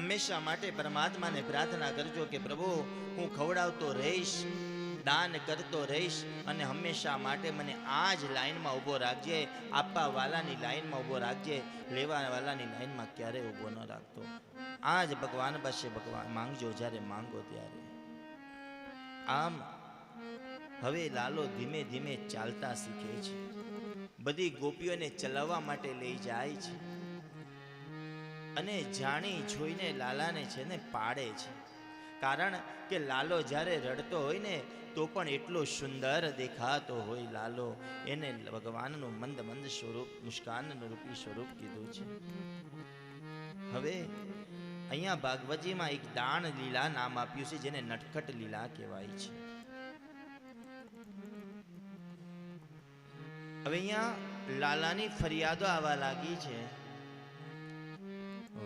હંમેશા માટે પરમાત્માને પ્રાર્થના કરજો કે પ્રભુ હું ખવડાવતો રહીશ, દાન કરતો રહીશ અને હંમેશા માટે મને આ જ લાઈનમાં ઊભો રાખજે, આપવા વાલાની લાઈનમાં ઊભો રાખજે, લેવા વાલાની લાઈનમાં ક્યારેય ઊભો ન રાખતો. આ જ ભગવાન પાસે ભગવાન માંગજો જ્યારે માંગો ત્યારે. આમ હવે લાલો ધીમે ધીમે ચાલતા શીખે છે, બધી ગોપીઓને ચલાવવા માટે લઈ જાય છે અને જાણી જોઈને લાલાને છે ને પાડે છે. કારણ કે લાલો જ્યારે રડતો હોય ને તો પણ એટલો સુંદર દેખાતો હોય લાલો. એને ભગવાનનું મંદ મંદ સ્વરૂપ, મુસ્કાનનું રૂપી સ્વરૂપ કીધું છે. હવે અહીંયા ભાગવતજીમાં એક દાણ લીલા નામ આપ્યું છે, જેને નટખટ લીલા કહેવાય છે. હવે અહીંયા લાલાની ફરિયાદો આવવા લાગી છે.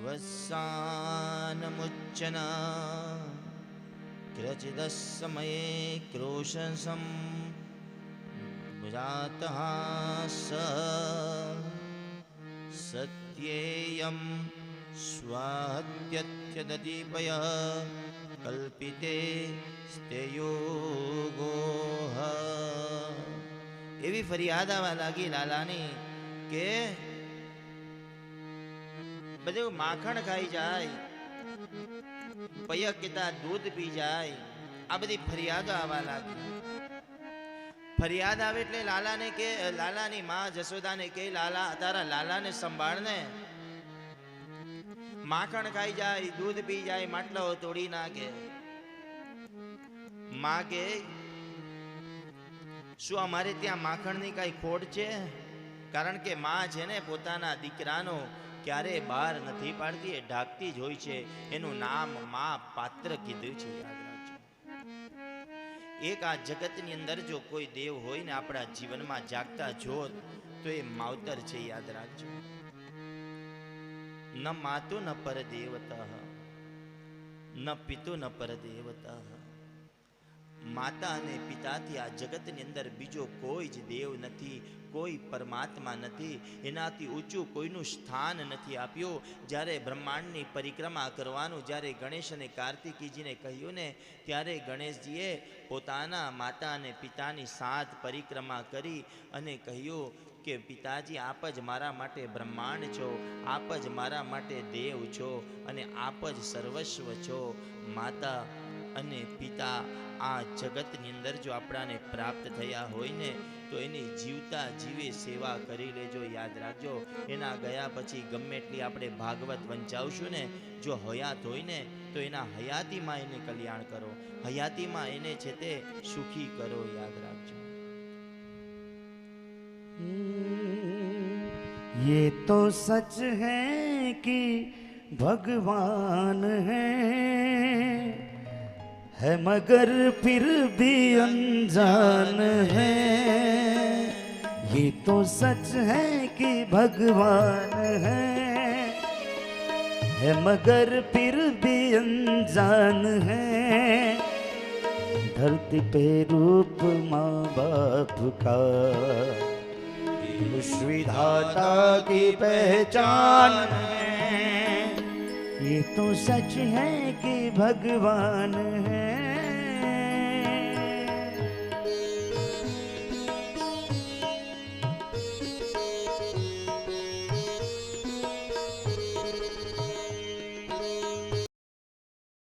વસાન મુચ્ચના ક્રચિદ સમયે ક્રોશસમ જાતઃ સત્યેયમ સ્વાહત્યત્યદીપય કલ્પિતે સ્તેયોગોહ. એવી ફરિયાદ આવવા લાગી લાલાની કે બધું માખણ ખાઈ જાય, પયક કીધા દૂધ પી જાય, આ બધી ફરિયાદો આવવા લાગી. ફરિયાદ આવે એટલે લાલાને કે, લાલાની માં જશોદાને કે લાલા તારા લાલાને સંભાળને, માખણ ખાઈ જાય, દૂધ પી જાય, માટલો તોડી નાખે. માં કે શું અમારે ત્યાં માખણની કઈ ખોટ છે? કારણ કે માં છે ને પોતાના દીકરાનો ક્યારે બહાર નથી પાડતી, એ ઢાંકતી જ હોય છે. એનું નામ માં પાત્ર કીધું છે, યાદ રાખજો. એક આ જગતની અંદર જો કોઈ દેવ હોય ને આપણા જીવનમાં જાગતા જોત તો એ માવતર છે, યાદ રાખજો. ન માતુ ન પર દેવતઃ ન પિતુ ન પર દેવતઃ. માતા અને પિતાથી આ જગતની અંદર બીજો કોઈ જ દેવ નથી, કોઈ પરમાત્મા નથી, એનાથી ઊંચું કોઈનું સ્થાન નથી આપ્યું. જ્યારે બ્રહ્માંડની પરિક્રમા કરવાનું જ્યારે ગણેશ અને કાર્તિકીજીને કહ્યું ને, ત્યારે ગણેશજીએ પોતાના માતા અને પિતાની સાથ પરિક્રમા કરી અને કહ્યું કે પિતાજી આપ જ મારા માટે બ્રહ્માંડ છો, આપ જ મારા માટે દેવ છો અને આપ જ સર્વસ્વ છો. માતા અને પિતા આ જગતની અંદર જો આપણાને પ્રાપ્ત થયા હોય ને તો એની જીવતા જીવે સેવા કરી લેજો, યાદ રાખજો. એના ગયા પછી ગમે એટલી આપણે ભાગવત વંચાવશું ને, જો હયાત હોય ને તો એના હયાતીમાં એને કલ્યાણ કરો, હયાતીમાં એને છે તે સુખી કરો, યાદ રાખજો. ये तो सच है कि भगवान है मगर फिर भी अनजान है. ये तो सच है कि भगवान है मगर फिर भी अनजान है. धरती पे रूप माँ बाप का विधाता की पहचान है. ये तो सच है कि भगवान है